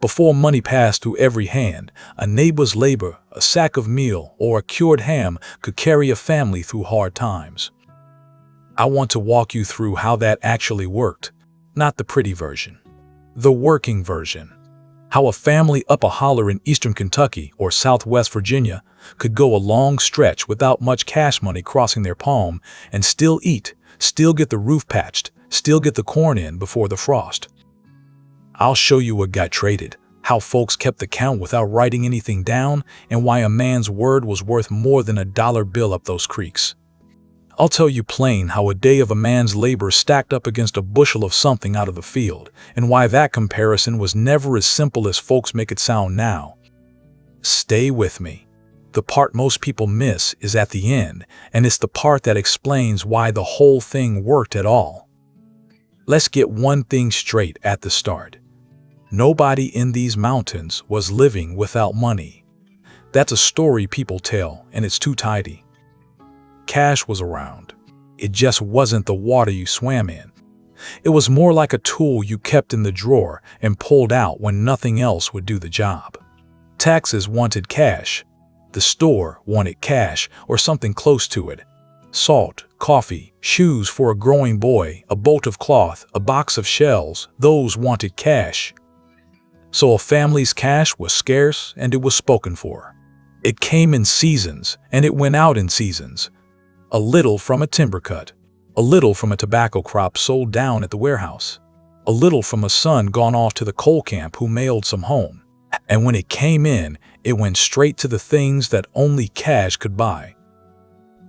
Before money passed through every hand, a neighbor's labor, a sack of meal, or a cured ham could carry a family through hard times. I want to walk you through how that actually worked, not the pretty version, the working version. How a family up a holler in eastern Kentucky or southwest Virginia could go a long stretch without much cash money crossing their palm and still eat, still get the roof patched, still get the corn in before the frost. I'll show you what got traded, how folks kept the count without writing anything down, and why a man's word was worth more than a dollar bill up those creeks. I'll tell you plain how a day of a man's labor stacked up against a bushel of something out of the field, and why that comparison was never as simple as folks make it sound now. Stay with me. The part most people miss is at the end, and it's the part that explains why the whole thing worked at all. Let's get one thing straight at the start. Nobody in these mountains was living without money. That's a story people tell, and it's too tidy. Cash was around. It just wasn't the water you swam in. It was more like a tool you kept in the drawer and pulled out when nothing else would do the job. Taxes wanted cash. The store wanted cash or something close to it. Salt, coffee, shoes for a growing boy, a bolt of cloth, a box of shells, those wanted cash. So a family's cash was scarce and it was spoken for. It came in seasons and it went out in seasons. A little from a timber cut, a little from a tobacco crop sold down at the warehouse, a little from a son gone off to the coal camp who mailed some home. And when it came in, it went straight to the things that only cash could buy.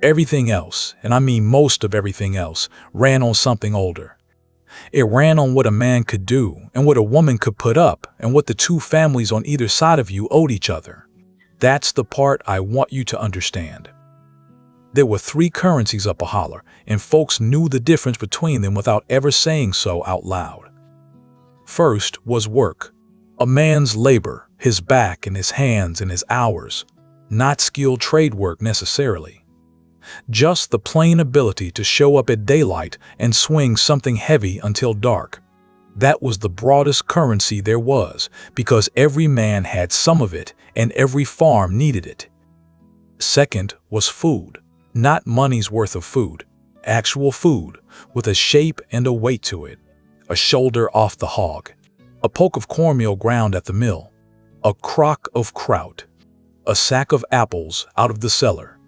Everything else, and I mean most of everything else, ran on something older. It ran on what a man could do and what a woman could put up and what the two families on either side of you owed each other. That's the part I want you to understand. There were 3 currencies up a holler, and folks knew the difference between them without ever saying so out loud. First was work. A man's labor, his back and his hands and his hours. Not skilled trade work necessarily. Just the plain ability to show up at daylight and swing something heavy until dark. That was the broadest currency there was, because every man had some of it and every farm needed it. Second was food. Not money's worth of food, actual food with a shape and a weight to it. A shoulder off the hog, a poke of cornmeal ground at the mill, a crock of kraut, a sack of apples out of the cellar,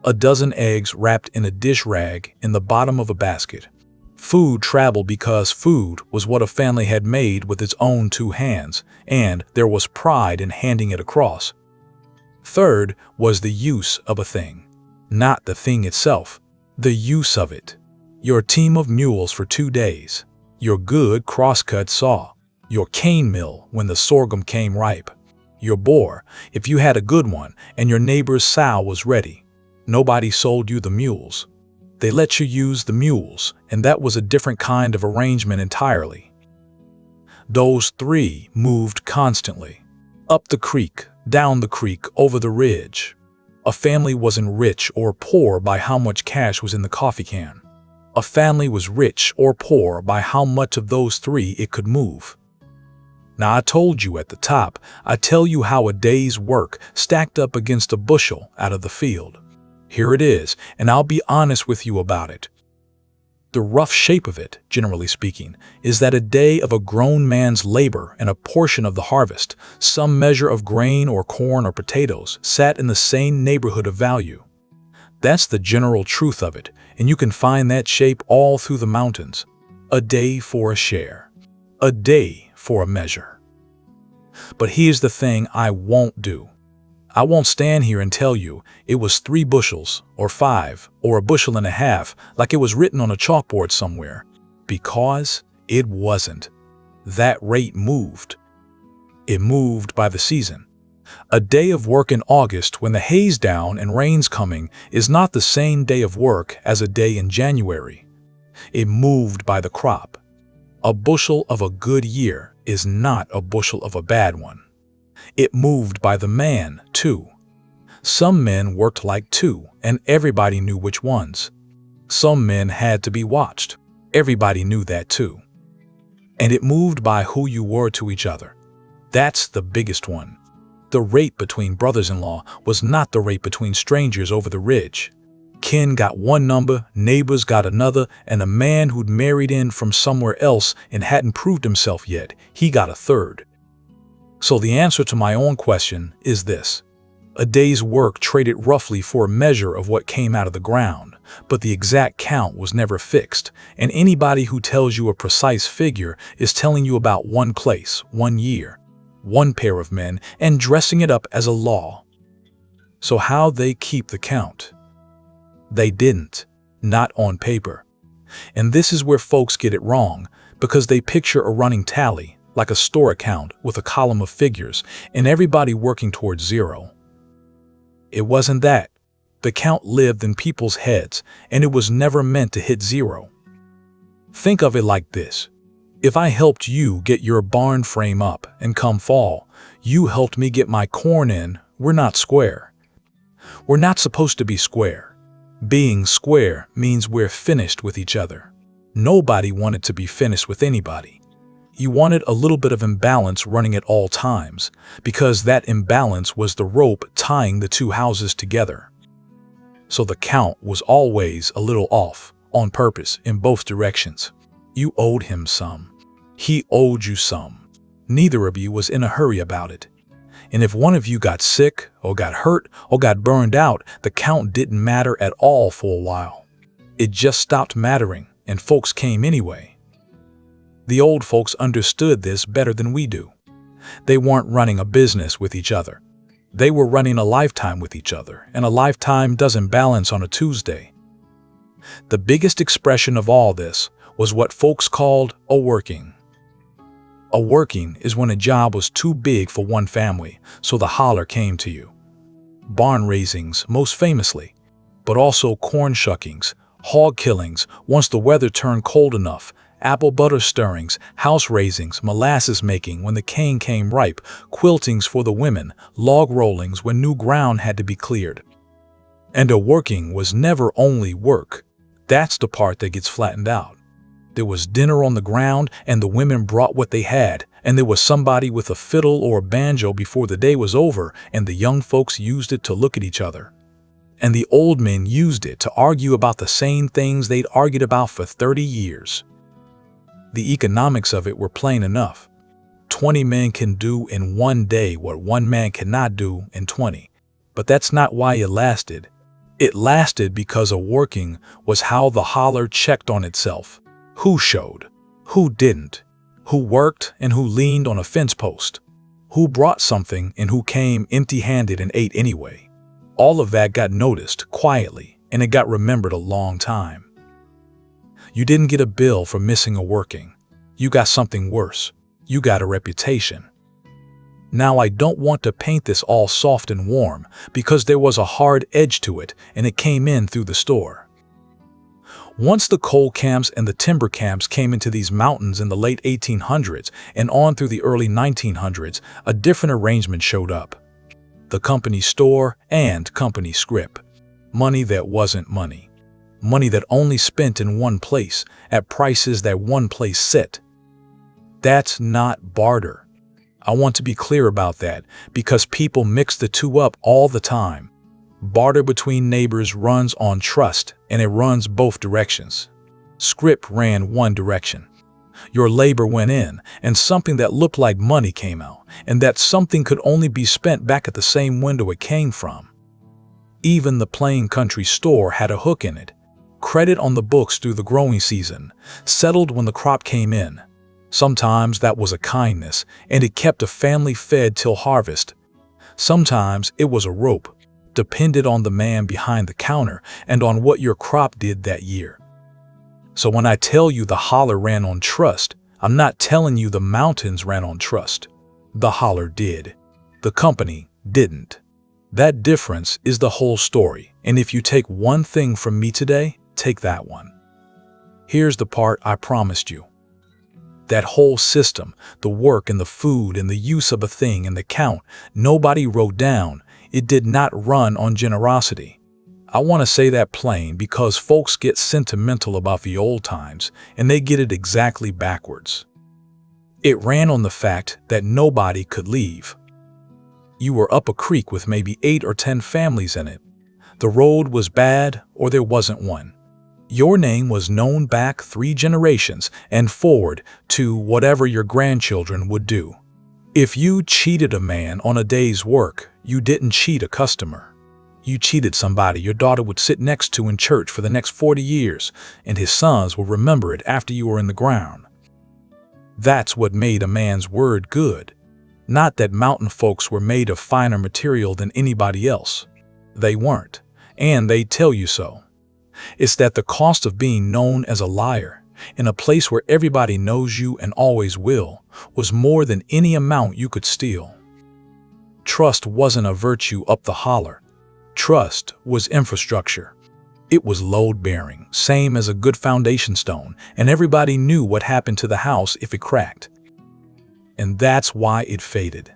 a dozen eggs wrapped in a dish rag in the bottom of a basket. Food traveled because food was what a family had made with its own 2 hands, and there was pride in handing it across. Third was the use of a thing. Not the thing itself, the use of it. Your team of mules for 2 days. Your good crosscut saw. Your cane mill when the sorghum came ripe. Your boar, if you had a good one and your neighbor's sow was ready. Nobody sold you the mules. They let you use the mules, and that was a different kind of arrangement entirely. Those 3 moved constantly. Up the creek, down the creek, over the ridge. A family wasn't rich or poor by how much cash was in the coffee can. A family was rich or poor by how much of those 3 it could move. Now I told you at the top, I tell you how a day's work stacked up against a bushel out of the field. Here it is, and I'll be honest with you about it. The rough shape of it, generally speaking, is that a day of a grown man's labor and a portion of the harvest, some measure of grain or corn or potatoes, sat in the same neighborhood of value. That's the general truth of it, and you can find that shape all through the mountains. A day for a share. A day for a measure. But here's the thing I won't do. I won't stand here and tell you it was 3 bushels, or 5, or a bushel and a half, like it was written on a chalkboard somewhere, because it wasn't. That rate moved. It moved by the season. A day of work in August when the hay's down and rain's coming is not the same day of work as a day in January. It moved by the crop. A bushel of a good year is not a bushel of a bad one. It moved by the man, too. Some men worked like 2, and everybody knew which ones. Some men had to be watched. Everybody knew that, too. And it moved by who you were to each other. That's the biggest one. The rate between brothers-in-law was not the rate between strangers over the ridge. Kin got one number, neighbors got another, and a man who'd married in from somewhere else and hadn't proved himself yet, he got a third. So the answer to my own question is this. A day's work traded roughly for a measure of what came out of the ground, but the exact count was never fixed, and anybody who tells you a precise figure is telling you about one place, 1 year, one pair of men, and dressing it up as a law. So how'd they keep the count? They didn't, not on paper. And this is where folks get it wrong, because they picture a running tally, like a store account with a column of figures, and everybody working towards zero. It wasn't that. The count lived in people's heads, and it was never meant to hit zero. Think of it like this. If I helped you get your barn frame up, and come fall, you helped me get my corn in, we're not square. We're not supposed to be square. Being square means we're finished with each other. Nobody wanted to be finished with anybody. You wanted a little bit of imbalance running at all times, because that imbalance was the rope tying the two houses together. So the count was always a little off, on purpose, in both directions. You owed him some. He owed you some. Neither of you was in a hurry about it. And if one of you got sick, or got hurt, or got burned out, the count didn't matter at all for a while. It just stopped mattering, and folks came anyway. The old folks understood this better than we do. They weren't running a business with each other. They were running a lifetime with each other, and a lifetime doesn't balance on a Tuesday. The biggest expression of all this was what folks called a working. A working is when a job was too big for one family, so the holler came to you. Barn raisings, most famously, but also corn shuckings, hog killings once the weather turned cold enough, apple butter stirrings, house raisings, molasses making when the cane came ripe, quiltings for the women, log rollings when new ground had to be cleared. And a working was never only work. That's the part that gets flattened out. There was dinner on the ground, and the women brought what they had, and there was somebody with a fiddle or a banjo before the day was over, and the young folks used it to look at each other. And the old men used it to argue about the same things they'd argued about for 30 years. The economics of it were plain enough. 20 men can do in one day what one man cannot do in 20. But that's not why it lasted. It lasted because a working was how the holler checked on itself. Who showed, who didn't, who worked and who leaned on a fence post, who brought something and who came empty-handed and ate anyway. All of that got noticed quietly, and it got remembered a long time. You didn't get a bill for missing a working. You got something worse. You got a reputation. Now, I don't want to paint this all soft and warm, because there was a hard edge to it, and it came in through the store. Once the coal camps and the timber camps came into these mountains in the late 1800s and on through the early 1900s, a different arrangement showed up. The company store and company scrip. Money that wasn't money. Money that only spent in one place, at prices that one place set. That's not barter. I want to be clear about that, because people mix the two up all the time. Barter between neighbors runs on trust, and it runs both directions. Scrip ran one direction. Your labor went in, and something that looked like money came out, and that something could only be spent back at the same window it came from. Even the plain country store had a hook in it. Credit on the books through the growing season, settled when the crop came in. Sometimes that was a kindness, and it kept a family fed till harvest. Sometimes it was a rope. Depended on the man behind the counter and on what your crop did that year. So when I tell you the holler ran on trust, I'm not telling you the mountains ran on trust. The holler did. The company didn't. That difference is the whole story, and if you take one thing from me today, take that one. Here's the part I promised you. That whole system, the work and the food and the use of a thing and the count, nobody wrote down. It did not run on generosity. I want to say that plain because folks get sentimental about the old times, and they get it exactly backwards. It ran on the fact that nobody could leave. You were up a creek with maybe 8 or 10 families in it. The road was bad or there wasn't one. Your name was known back 3 generations and forward to whatever your grandchildren would do. If you cheated a man on a day's work, you didn't cheat a customer. You cheated somebody your daughter would sit next to in church for the next 40 years, and his sons will remember it after you were in the ground. That's what made a man's word good. Not that mountain folks were made of finer material than anybody else. They weren't, and they tell you so. It's that the cost of being known as a liar, in a place where everybody knows you and always will, was more than any amount you could steal. Trust wasn't a virtue up the holler. Trust was infrastructure. It was load-bearing, same as a good foundation stone, and everybody knew what happened to the house if it cracked. And that's why it faded.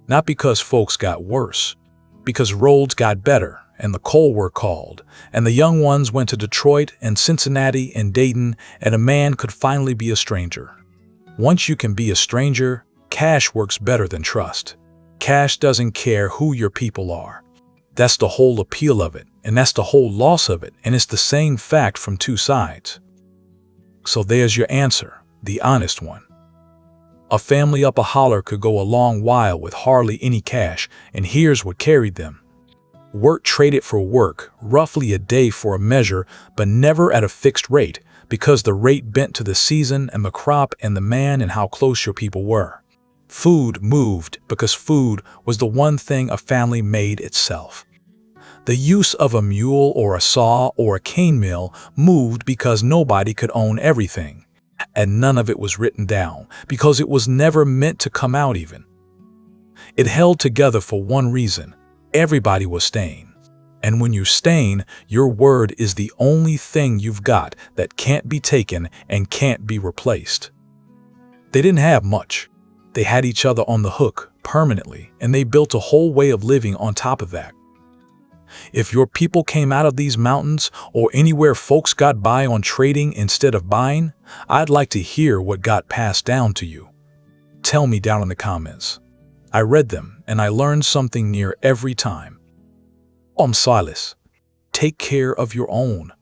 Not because folks got worse, because roads got better, and the coal were called, and the young ones went to Detroit and Cincinnati and Dayton, and a man could finally be a stranger. Once you can be a stranger, cash works better than trust. Cash doesn't care who your people are. That's the whole appeal of it, and that's the whole loss of it, and it's the same fact from 2 sides. So there's your answer, the honest one. A family up a holler could go a long while with hardly any cash, and here's what carried them. Work traded for work, roughly a day for a measure, but never at a fixed rate, because the rate bent to the season and the crop and the man and how close your people were. Food moved because food was the one thing a family made itself. The use of a mule or a saw or a cane mill moved because nobody could own everything, and none of it was written down because it was never meant to come out even. It held together for one reason. Everybody was staying. And when you're staying, your word is the only thing you've got that can't be taken and can't be replaced. They didn't have much. They had each other on the hook permanently, and they built a whole way of living on top of that. If your people came out of these mountains or anywhere folks got by on trading instead of buying, I'd like to hear what got passed down to you. Tell me down in the comments. I read them, and I learned something near every time. I'm Silas. Take care of your own.